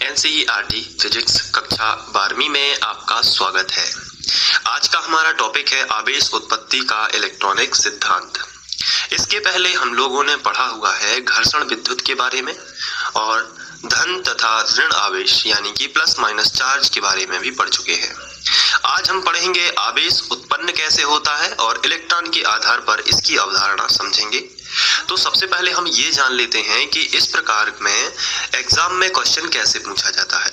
NCERT physics कक्षा 12वीं में आपका स्वागत है। आज का हमारा टॉपिक है आवेश उत्पत्ति का इलेक्ट्रॉनिक सिद्धांत। इसके पहले हम लोगों ने पढ़ा हुआ है घर्षण विद्युत के बारे में और धन तथा ऋण आवेश यानी कि प्लस माइनस चार्ज के बारे में भी पढ़ चुके हैं। आज हम पढ़ेंगे आवेश उत्पन्न कैसे होता है और इलेक्ट्रॉन के आधार पर इसकी अवधारणा समझेंगे। तो सबसे पहले हम ये जान लेते हैं कि इस प्रकार में एग्जाम में क्वेश्चन कैसे पूछा जाता है।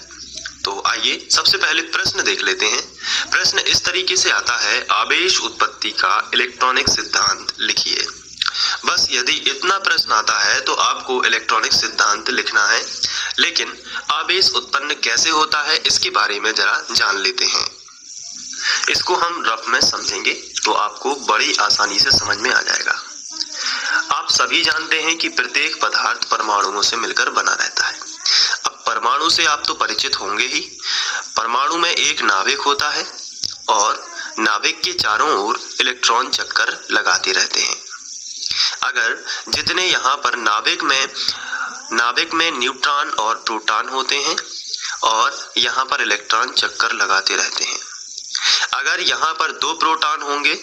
तो आइए सबसे पहले प्रश्न देख लेते हैं। प्रश्न इस तरीके से आता है, आवेश उत्पत्ति का इलेक्ट्रॉनिक सिद्धांत लिखिए। बस यदि इतना प्रश्न आता है तो आपको इलेक्ट्रॉनिक सिद्धांत लिखना है, लेकिन आवेश उत्पन्न कैसे होता है इसके बारे में जरा जान लेते हैं। इसको हम रफ में समझेंगे तो आपको बड़ी आसानी से समझ में आ जाएगा। आप सभी जानते हैं कि प्रत्येक पदार्थ परमाणुओं से मिलकर बना रहता है। अब परमाणु से आप तो परिचित होंगे ही। परमाणु में एक नाभिक होता है और नाभिक के चारों ओर इलेक्ट्रॉन चक्कर लगाते रहते हैं। अगर जितने यहाँ पर नाभिक में न्यूट्रॉन और प्रोटॉन होते हैं और यहाँ पर इलेक्ट्रॉन चक्कर लगाते रहते हैं। अगर यहाँ पर 2 प्रोटॉन होंगे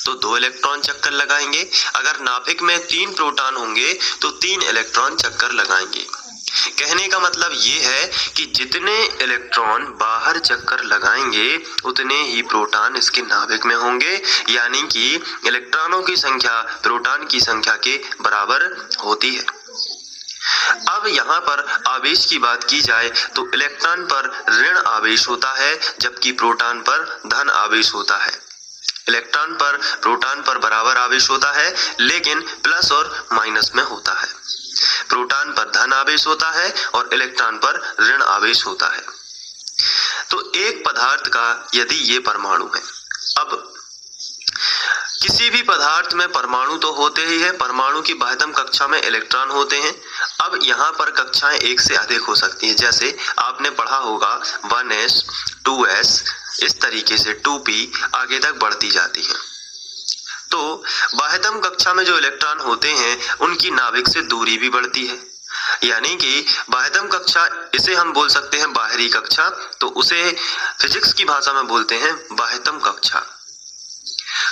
तो 2 इलेक्ट्रॉन चक्कर लगाएंगे। अगर नाभिक में 3 प्रोटॉन होंगे तो 3 इलेक्ट्रॉन चक्कर लगाएंगे। कहने का मतलब ये है कि जितने इलेक्ट्रॉन बाहर चक्कर लगाएंगे उतने ही प्रोटॉन इसके नाभिक में होंगे, यानी कि इलेक्ट्रॉनों की संख्या प्रोटॉन की संख्या के बराबर होती है। अब यहाँ पर आवेश की बात की जाए तो इलेक्ट्रॉन पर ऋण आवेश होता है जबकि प्रोटॉन पर धन आवेश होता है। इलेक्ट्रॉन पर प्रोटॉन पर बराबर आवेश होता है, लेकिन प्लस और माइनस में होता है। प्रोटॉन पर धन आवेश होता है और इलेक्ट्रॉन पर ऋण आवेश होता है। तो एक पदार्थ का यदि ये परमाणु है, अब किसी भी पदार्थ में परमाणु तो होते ही है। परमाणु की बाह्यतम कक्षा में इलेक्ट्रॉन होते हैं। अब यहाँ पर कक्षाएं एक से अधिक हो सकती है, जैसे आपने पढ़ा होगा 1s 2s, इस तरीके से 2p आगे तक बढ़ती जाती है। तो बाह्यतम कक्षा में जो इलेक्ट्रॉन होते हैं उनकी नाभिक से दूरी भी बढ़ती है, यानी कि बाह्यतम कक्षा, इसे हम बोल सकते हैं बाहरी कक्षा, तो उसे फिजिक्स की भाषा में बोलते हैं बाह्यतम कक्षा।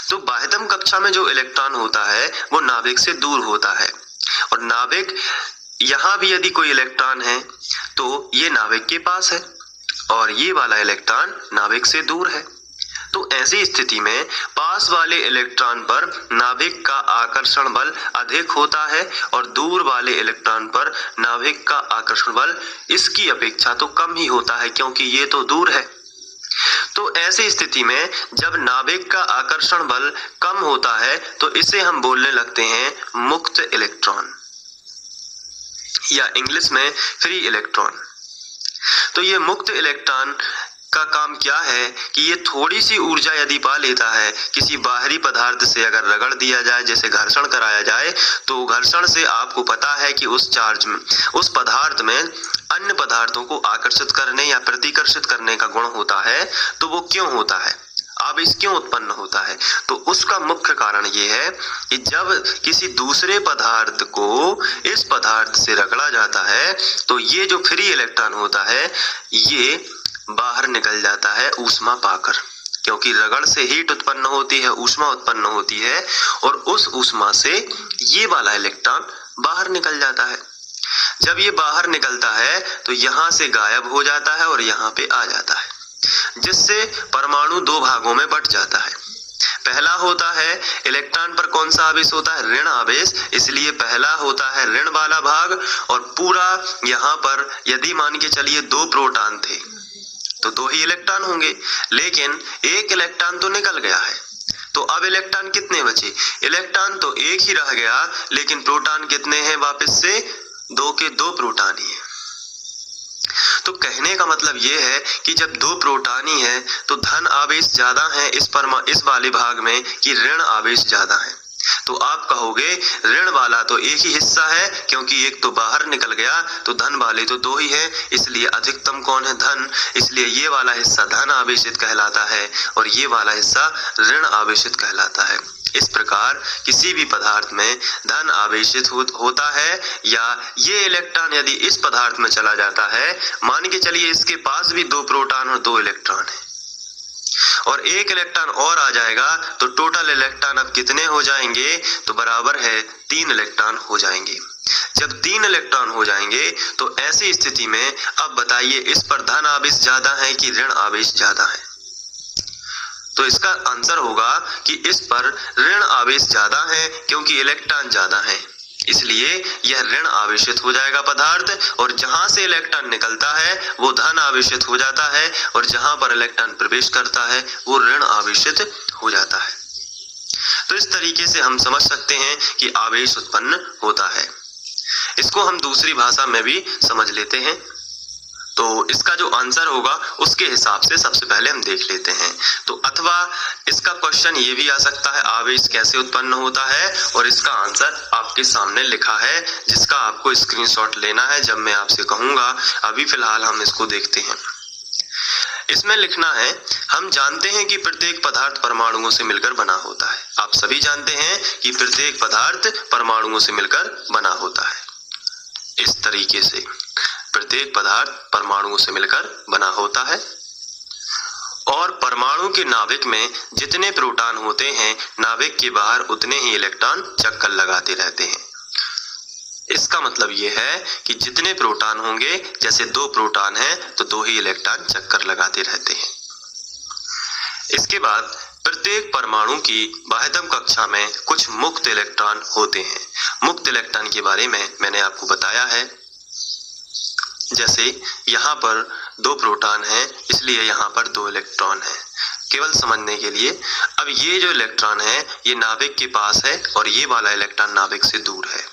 तो बाह्यतम कक्षा में जो इलेक्ट्रॉन होता है वो नाभिक से दूर होता है और नाभिक, यहाँ भी यदि कोई इलेक्ट्रॉन है तो ये नाभिक के पास है और ये वाला इलेक्ट्रॉन नाभिक से दूर है। तो ऐसी स्थिति में पास वाले इलेक्ट्रॉन पर नाभिक का आकर्षण बल अधिक होता है और दूर वाले इलेक्ट्रॉन पर नाभिक का आकर्षण बल इसकी अपेक्षा तो कम ही होता है, क्योंकि ये तो दूर है। तो ऐसी स्थिति में जब नाभिक का आकर्षण बल कम होता है तो इसे हम बोलने लगते हैं मुक्त इलेक्ट्रॉन या इंग्लिश में फ्री इलेक्ट्रॉन। तो ये मुक्त इलेक्ट्रॉन का काम क्या है कि ये थोड़ी सी ऊर्जा यदि पा लेता है किसी बाहरी पदार्थ से, अगर रगड़ दिया जाए, जैसे घर्षण कराया जाए, तो घर्षण से आपको पता है कि उस चार्ज में, उस पदार्थ में अन्य पदार्थों को आकर्षित करने या प्रतिकर्षित करने का गुण होता है। तो वो क्यों होता है, आवेश क्यों उत्पन्न होता है? तो उसका मुख्य कारण ये है कि जब किसी दूसरे पदार्थ को इस पदार्थ से रगड़ा जाता है तो ये जो फ्री इलेक्ट्रॉन होता है ये बाहर निकल जाता है ऊष्मा पाकर, क्योंकि रगड़ से हीट उत्पन्न होती है, ऊष्मा उत्पन्न होती है और उस ऊष्मा से ये वाला इलेक्ट्रॉन बाहर निकल जाता है। जब ये बाहर निकलता है तो यहाँ से गायब हो जाता है और यहाँ पे आ जाता है, जिससे परमाणु 2 भागों में बट जाता है। पहला होता है इलेक्ट्रॉन पर कौन सा आवेश होता है, ऋण आवेश, इसलिए पहला होता है ऋण वाला भाग। और पूरा यहाँ पर यदि मान के चलिए 2 प्रोटॉन थे तो 2 ही इलेक्ट्रॉन होंगे, लेकिन एक इलेक्ट्रॉन तो निकल गया है। तो अब इलेक्ट्रॉन कितने बचे? इलेक्ट्रॉन तो एक ही रह गया, लेकिन प्रोटॉन कितने हैं? वापस से 2 के 2 प्रोटॉन ही है। तो कहने का मतलब ये है कि जब 2 प्रोटॉन ही है तो धन आवेश ज्यादा है इस वाले भाग में कि ऋण आवेश ज्यादा है। तो आप कहोगे ऋण वाला तो एक ही हिस्सा है, क्योंकि एक तो बाहर निकल गया, तो धन वाले तो 2 ही हैं, इसलिए अधिकतम कौन है? धन। इसलिए ये वाला हिस्सा धन आवेशित कहलाता है और ये वाला हिस्सा ऋण आवेशित कहलाता है। इस प्रकार किसी भी पदार्थ में धन आवेशित होता है या ये इलेक्ट्रॉन यदि इस पदार्थ में चला जाता है, मान के चलिए इसके पास भी 2 प्रोटॉन और 2 इलेक्ट्रॉन है और 1 इलेक्ट्रॉन और आ जाएगा तो टोटल इलेक्ट्रॉन अब कितने हो जाएंगे, तो बराबर है 3 इलेक्ट्रॉन हो जाएंगे। जब 3 इलेक्ट्रॉन हो जाएंगे तो ऐसी स्थिति में अब बताइए इस पर धन आवेश ज्यादा है कि ऋण आवेश ज्यादा है, तो इसका आंसर होगा कि इस पर ऋण आवेश ज्यादा है क्योंकि इलेक्ट्रॉन ज्यादा है, इसलिए यह ऋण आवेशित हो जाएगा पदार्थ और जहां से इलेक्ट्रॉन निकलता है वो धन आवेशित हो जाता है और जहां पर इलेक्ट्रॉन प्रवेश करता है वो ऋण आवेशित हो जाता है। तो इस तरीके से हम समझ सकते हैं कि आवेश उत्पन्न होता है। इसको हम दूसरी भाषा में भी समझ लेते हैं, तो इसका जो आंसर होगा उसके हिसाब से सबसे पहले हम देख लेते हैं। तो अथवा इसका क्वेश्चन ये भी आ सकता है आवेश कैसे उत्पन्न होता है, और इसका आंसर आपके सामने लिखा है जिसका आपको स्क्रीनशॉट लेना है जब मैं आपसे कहूंगा। अभी फिलहाल हम इसको देखते हैं। इसमें लिखना है, हम जानते हैं कि प्रत्येक पदार्थ परमाणुओं से मिलकर बना होता है। आप सभी जानते हैं कि प्रत्येक पदार्थ परमाणुओं से मिलकर बना होता है। इस तरीके से प्रत्येक पदार्थ परमाणुओं से मिलकर बना होता है और परमाणु के नाभिक में जितने प्रोटॉन होते हैं नाभिक के बाहर उतने ही इलेक्ट्रॉन चक्कर लगाते रहते हैं। इसका मतलब ये है कि जितने प्रोटॉन होंगे, जैसे 2 प्रोटॉन हैं तो 2 ही इलेक्ट्रॉन चक्कर लगाते रहते हैं। इसके बाद प्रत्येक परमाणु की बाह्यतम कक्षा में कुछ मुक्त इलेक्ट्रॉन होते हैं। मुक्त इलेक्ट्रॉन के बारे में मैंने आपको बताया है, जैसे यहाँ पर 2 प्रोटॉन हैं इसलिए यहाँ पर 2 इलेक्ट्रॉन हैं, केवल समझने के लिए। अब ये जो इलेक्ट्रॉन है ये नाभिक के पास है और ये वाला इलेक्ट्रॉन नाभिक से दूर है,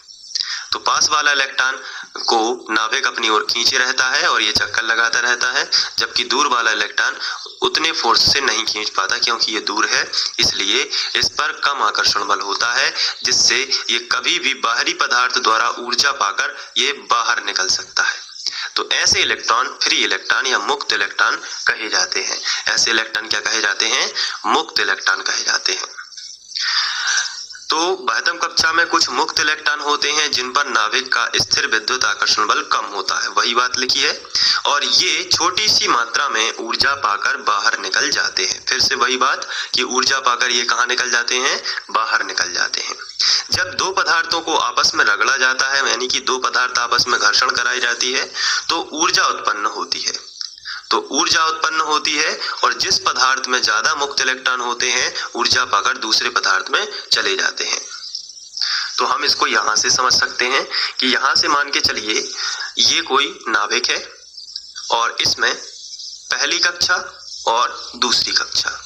तो पास वाला इलेक्ट्रॉन को नाभिक अपनी ओर खींचे रहता है और ये चक्कर लगाता रहता है, जबकि दूर वाला इलेक्ट्रॉन उतने फोर्स से नहीं खींच पाता क्योंकि ये दूर है, इसलिए इस पर कम आकर्षण बल होता है जिससे ये कभी भी बाहरी पदार्थ द्वारा ऊर्जा पाकर ये बाहर निकल सकता है। तो ऐसे इलेक्ट्रॉन फ्री इलेक्ट्रॉन या मुक्त इलेक्ट्रॉन कहे जाते हैं। ऐसे इलेक्ट्रॉन क्या कहे जाते हैं, मुक्त इलेक्ट्रॉन कहे जाते हैं। तो बाह्यतम कक्षा में कुछ मुक्त इलेक्ट्रॉन होते हैं जिन पर नाभिक का स्थिर विद्युत आकर्षण बल कम होता है, वही बात लिखी है, और ये छोटी सी मात्रा में ऊर्जा पाकर बाहर निकल जाते हैं। फिर से वही बात कि ऊर्जा पाकर ये कहाँ निकल जाते हैं, बाहर निकल जाते हैं। जब 2 पदार्थों को आपस में रगड़ा जाता है, यानी कि 2 पदार्थ आपस में घर्षण कराई जाती है, तो ऊर्जा उत्पन्न होती है। तो ऊर्जा उत्पन्न होती है और जिस पदार्थ में ज्यादा मुक्त इलेक्ट्रॉन होते हैं ऊर्जा पाकर दूसरे पदार्थ में चले जाते हैं। तो हम इसको यहाँ से समझ सकते हैं कि यहाँ से मान के चलिए ये कोई नाभिक है और इसमें पहली कक्षा और दूसरी कक्षा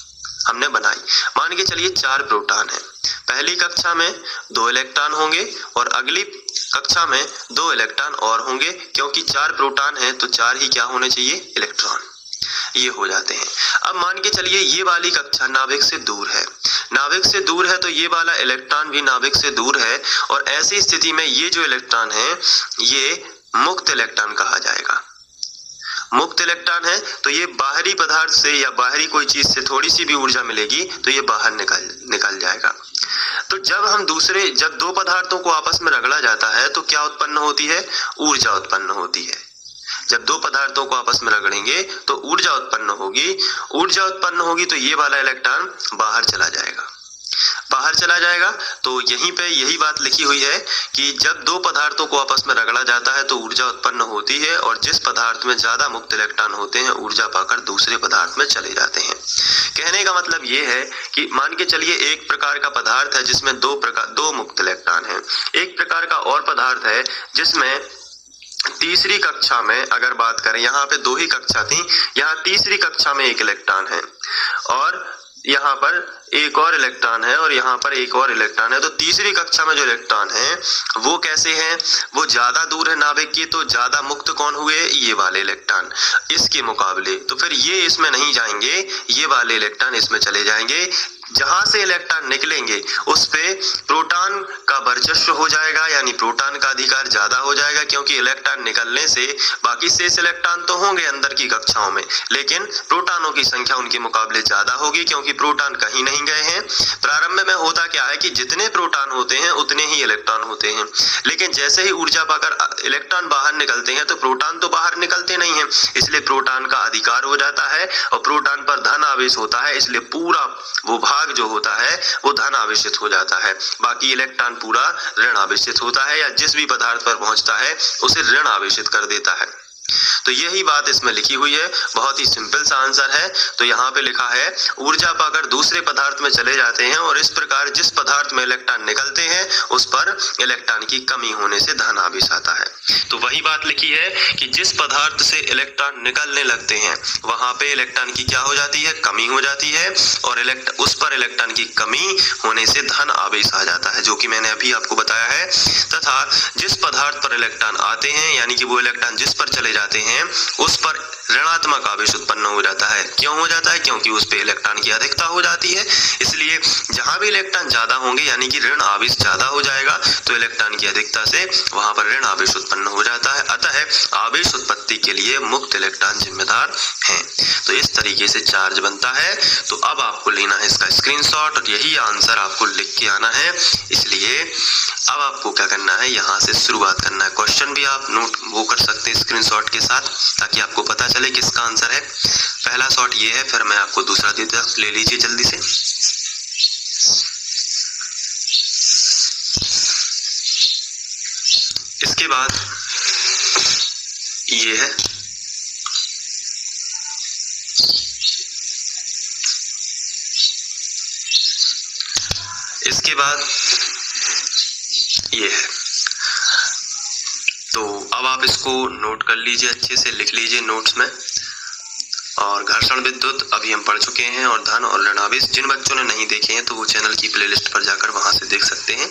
हमने बनाई। मान के चलिए 4 प्रोटॉन है, पहली कक्षा में 2 इलेक्ट्रॉन होंगे और अगली कक्षा में 2 इलेक्ट्रॉन और होंगे, क्योंकि 4 प्रोटॉन हैं तो 4 ही क्या होने चाहिए, इलेक्ट्रॉन, ये हो जाते हैं। अब मान के चलिए ये वाली कक्षा नाभिक से दूर है, नाभिक से दूर है तो ये वाला इलेक्ट्रॉन भी नाभिक से दूर है और ऐसी स्थिति में ये जो इलेक्ट्रॉन है ये मुक्त इलेक्ट्रॉन कहा जाएगा। मुक्त इलेक्ट्रॉन है तो ये बाहरी पदार्थ से या बाहरी कोई चीज से थोड़ी सी भी ऊर्जा मिलेगी तो ये बाहर निकल जाएगा। तो जब 2 पदार्थों को आपस में रगड़ा जाता है तो क्या उत्पन्न होती है, ऊर्जा उत्पन्न होती है। जब 2 पदार्थों को आपस में रगड़ेंगे तो ऊर्जा उत्पन्न होगी, ऊर्जा उत्पन्न होगी तो ये वाला इलेक्ट्रॉन बाहर चला जाएगा, बाहर चला जाएगा। तो यहीं पे यही बात लिखी हुई है कि जब 2 पदार्थों को आपस में रगड़ा जाता है तो ऊर्जा उत्पन्न होती है और जिस पदार्थ में ज्यादा मुक्त इलेक्ट्रॉन होते हैं ऊर्जा पाकर दूसरे पदार्थ में चले जाते हैं। कहने का मतलब ये है कि मान के चलिए एक प्रकार का पदार्थ है जिसमें 2 मुक्त इलेक्ट्रॉन है, एक प्रकार का और पदार्थ है जिसमें तीसरी कक्षा में अगर बात करें, यहाँ पे 2 ही कक्षा थी, यहाँ तीसरी कक्षा में 1 इलेक्ट्रॉन है और यहाँ पर एक और इलेक्ट्रॉन है और यहाँ पर एक और इलेक्ट्रॉन है। तो तीसरी कक्षा में जो इलेक्ट्रॉन है वो कैसे हैं, वो ज्यादा दूर है नाभिक की, तो ज्यादा मुक्त कौन हुए, ये वाले इलेक्ट्रॉन इसके मुकाबले। तो फिर ये इसमें नहीं जाएंगे, ये वाले इलेक्ट्रॉन इसमें चले जाएंगे। जहां से इलेक्ट्रॉन निकलेंगे उस पे प्रोटॉन का वर्चस्व हो जाएगा, यानी प्रोटॉन का अधिकार ज्यादा हो जाएगा, क्योंकि इलेक्ट्रॉन निकलने से बाकी शेष इलेक्ट्रॉन तो होंगे अंदर की कक्षाओं में, लेकिन प्रोटॉनों की संख्या उनके मुकाबले ज्यादा होगी, क्योंकि प्रोटॉन कहीं नहीं गए हैं। प्रारंभ में होता क्या है कि जितने प्रोटॉन होते हैं उतने ही इलेक्ट्रॉन होते हैं, लेकिन जैसे ही ऊर्जा पाकर इलेक्ट्रॉन बाहर निकलते हैं तो प्रोटॉन तो बाहर निकलते नहीं हैं, इसलिए प्रोटॉन का अधिकार हो जाता है और प्रोटॉन पर धन आवेश होता है, इसलिए पूरा वो भाग जो होता है वो धन आवेशित हो जाता है, बाकी इलेक्ट्रॉन पूरा ऋण आवेशित होता है, या जिस भी पदार्थ पर पहुंचता है उसे ऋण आवेशित कर देता है। तो यही बात इसमें लिखी हुई है, बहुत ही सिंपल सा आंसर है। तो यहाँ पे लिखा है ऊर्जा पाकर दूसरे पदार्थ में चले जाते हैं और इस प्रकार जिस पदार्थ में इलेक्ट्रॉन निकलते हैं उस पर इलेक्ट्रॉन की कमी होने से धन आवेश आता है। तो वही बात लिखी है कि जिस पदार्थ से इलेक्ट्रॉन निकलने लगते हैं वहां पे इलेक्ट्रॉन की क्या हो जाती है, कमी हो जाती है, और उस पर इलेक्ट्रॉन की कमी होने से धन आवेश आ जाता है, जो कि मैंने अभी आपको बताया है। तथा जिस पदार्थ पर इलेक्ट्रॉन आते हैं, यानी कि वो इलेक्ट्रॉन जिस पर चले जाते हैं उस पर ऋणात्मक आवेश उत्पन्न हो जाता है। क्यों हो जाता है? क्योंकि उस पे इलेक्ट्रॉन की अधिकता हो जाती है, इसलिए जहां भी इलेक्ट्रॉन ज्यादा होंगे यानी कि ऋण आवेश ज्यादा हो जाएगा, तो इलेक्ट्रॉन की अधिकता से वहां पर ऋण आवेश उत्पन्न हो जाता है। अतः आवेश उत्पत्ति के लिए मुक्त इलेक्ट्रॉन जिम्मेदार हैं। तो इस तरीके से चार्ज बनता है। तो अब आपको लेना है इसका स्क्रीनशॉट और यही आंसर आपको लिख के आना है। इसलिए अब आपको क्या करना है, यहाँ से शुरुआत करना है। क्वेश्चन भी आप नोट वो कर सकते हैं स्क्रीनशॉट के साथ, ताकि आपको पता चले किसका आंसर है। पहला शॉट ये है, फिर मैं आपको दूसरा देता हूं, ले लीजिए जल्दी से। इसके बाद ये है, इसके बाद ये है। तो अब आप इसको नोट कर लीजिए, अच्छे से लिख लीजिए नोट्स में। और घर्षण विद्युत अभी हम पढ़ चुके हैं, और धन और ऋण आवेश जिन बच्चों ने नहीं देखे हैं तो वो चैनल की प्लेलिस्ट पर जाकर वहां से देख सकते हैं।